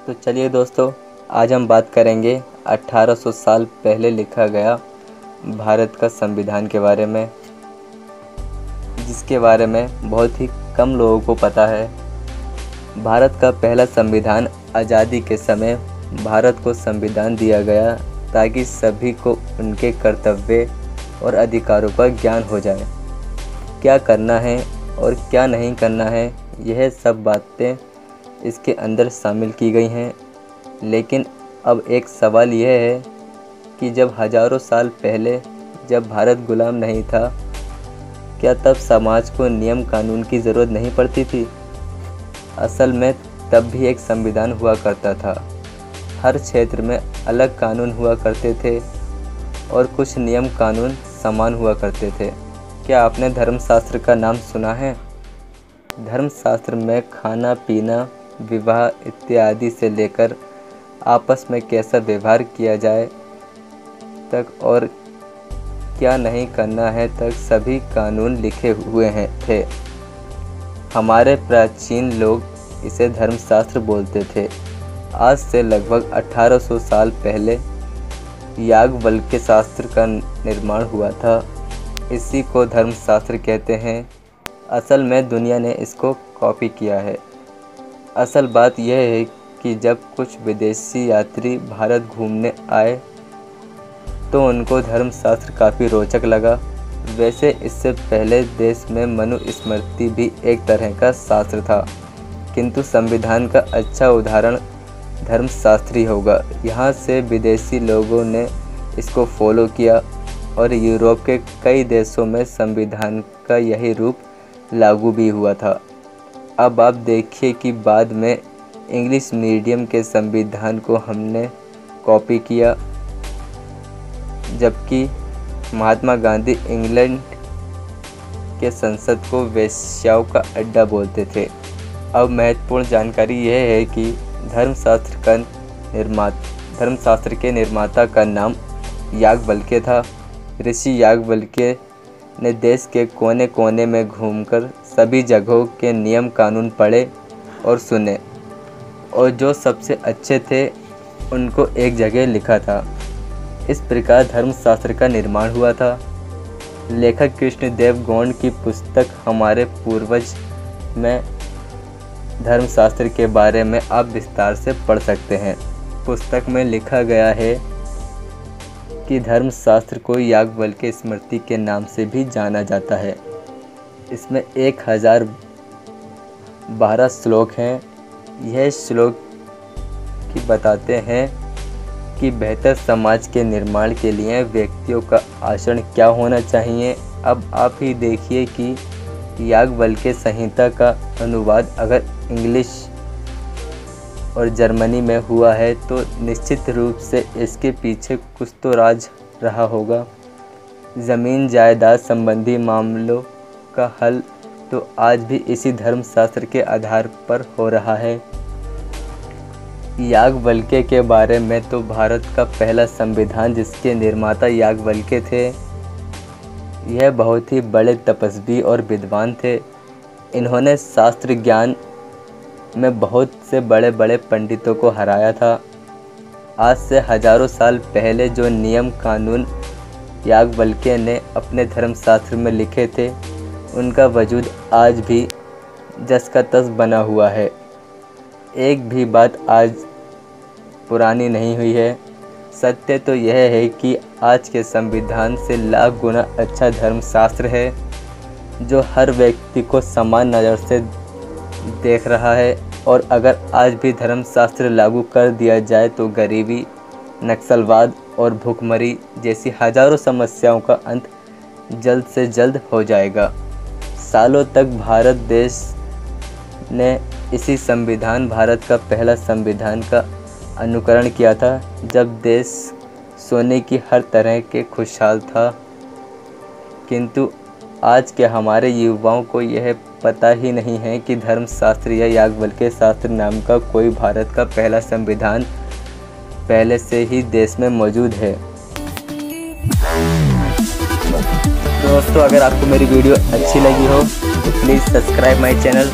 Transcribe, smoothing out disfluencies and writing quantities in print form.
तो चलिए दोस्तों, आज हम बात करेंगे 1800 साल पहले लिखा गया भारत का संविधान के बारे में, जिसके बारे में बहुत ही कम लोगों को पता है। भारत का पहला संविधान आज़ादी के समय भारत को संविधान दिया गया ताकि सभी को उनके कर्तव्य और अधिकारों का ज्ञान हो जाए। क्या करना है और क्या नहीं करना है, यह सब बातें इसके अंदर शामिल की गई हैं। लेकिन अब एक सवाल यह है कि जब हजारों साल पहले जब भारत गुलाम नहीं था, क्या तब समाज को नियम कानून की ज़रूरत नहीं पड़ती थी? असल में तब भी एक संविधान हुआ करता था। हर क्षेत्र में अलग कानून हुआ करते थे और कुछ नियम कानून समान हुआ करते थे। क्या आपने धर्मशास्त्र का नाम सुना है? धर्मशास्त्र में खाना पीना, विवाह इत्यादि से लेकर आपस में कैसा व्यवहार किया जाए तक और क्या नहीं करना है तक सभी कानून लिखे हुए थे। हमारे प्राचीन लोग इसे धर्मशास्त्र बोलते थे। आज से लगभग 1800 साल पहले याज्ञवल्क्य शास्त्र का निर्माण हुआ था। इसी को धर्मशास्त्र कहते हैं। असल में दुनिया ने इसको कॉपी किया है। असल बात यह है कि जब कुछ विदेशी यात्री भारत घूमने आए तो उनको धर्मशास्त्र काफ़ी रोचक लगा। वैसे इससे पहले देश में मनुस्मृति भी एक तरह का शास्त्र था, किंतु संविधान का अच्छा उदाहरण धर्मशास्त्री होगा। यहाँ से विदेशी लोगों ने इसको फॉलो किया और यूरोप के कई देशों में संविधान का यही रूप लागू भी हुआ था। अब आप देखिए कि बाद में इंग्लिश मीडियम के संविधान को हमने कॉपी किया, जबकि महात्मा गांधी इंग्लैंड के संसद को वेश्याओं का अड्डा बोलते थे। अब महत्वपूर्ण जानकारी यह है कि धर्मशास्त्र के निर्माता का नाम याज्ञवल्क्य था। ऋषि याज्ञवल्क्य ने देश के कोने कोने में घूमकर सभी जगहों के नियम कानून पढ़े और सुने, और जो सबसे अच्छे थे उनको एक जगह लिखा था। इस प्रकार धर्मशास्त्र का निर्माण हुआ था। लेखक कृष्णदेव गौड़ की पुस्तक हमारे पूर्वज में धर्मशास्त्र के बारे में आप विस्तार से पढ़ सकते हैं। पुस्तक में लिखा गया है कि धर्मशास्त्र को याज्ञवल्क्य स्मृति के नाम से भी जाना जाता है। इसमें 1012 श्लोक हैं। यह श्लोक की बताते हैं कि बेहतर समाज के निर्माण के लिए व्यक्तियों का आचरण क्या होना चाहिए। अब आप ही देखिए कि याज्ञवल्क्य संहिता का अनुवाद अगर इंग्लिश और जर्मनी में हुआ है तो निश्चित रूप से इसके पीछे कुछ तो राज रहा होगा। ज़मीन जायदाद संबंधी मामलों का हल तो आज भी इसी धर्मशास्त्र के आधार पर हो रहा है। याज्ञवल्क्य के बारे में तो भारत का पहला संविधान जिसके निर्माता याज्ञवल्क्य थे, यह बहुत ही बड़े तपस्वी और विद्वान थे। इन्होंने शास्त्र ज्ञान में बहुत से बड़े बड़े पंडितों को हराया था। आज से हजारों साल पहले जो नियम कानून याज्ञवल्क्य ने अपने धर्मशास्त्र में लिखे थे, उनका वजूद आज भी जस का तस बना हुआ है। एक भी बात आज पुरानी नहीं हुई है। सत्य तो यह है कि आज के संविधान से लाख गुना अच्छा धर्मशास्त्र है, जो हर व्यक्ति को समान नज़र से देख रहा है। और अगर आज भी धर्मशास्त्र लागू कर दिया जाए तो गरीबी, नक्सलवाद और भूखमरी जैसी हजारों समस्याओं का अंत जल्द से जल्द हो जाएगा। सालों तक भारत देश ने इसी संविधान, भारत का पहला संविधान का अनुकरण किया था, जब देश सोने की हर तरह के खुशहाल था। किंतु आज के हमारे युवाओं को यह पता ही नहीं है कि धर्मशास्त्र या याज्ञवल्क्य शास्त्र नाम का कोई भारत का पहला संविधान पहले से ही देश में मौजूद है। दोस्तों, अगर आपको मेरी वीडियो अच्छी लगी हो तो प्लीज़ सब्सक्राइब माय चैनल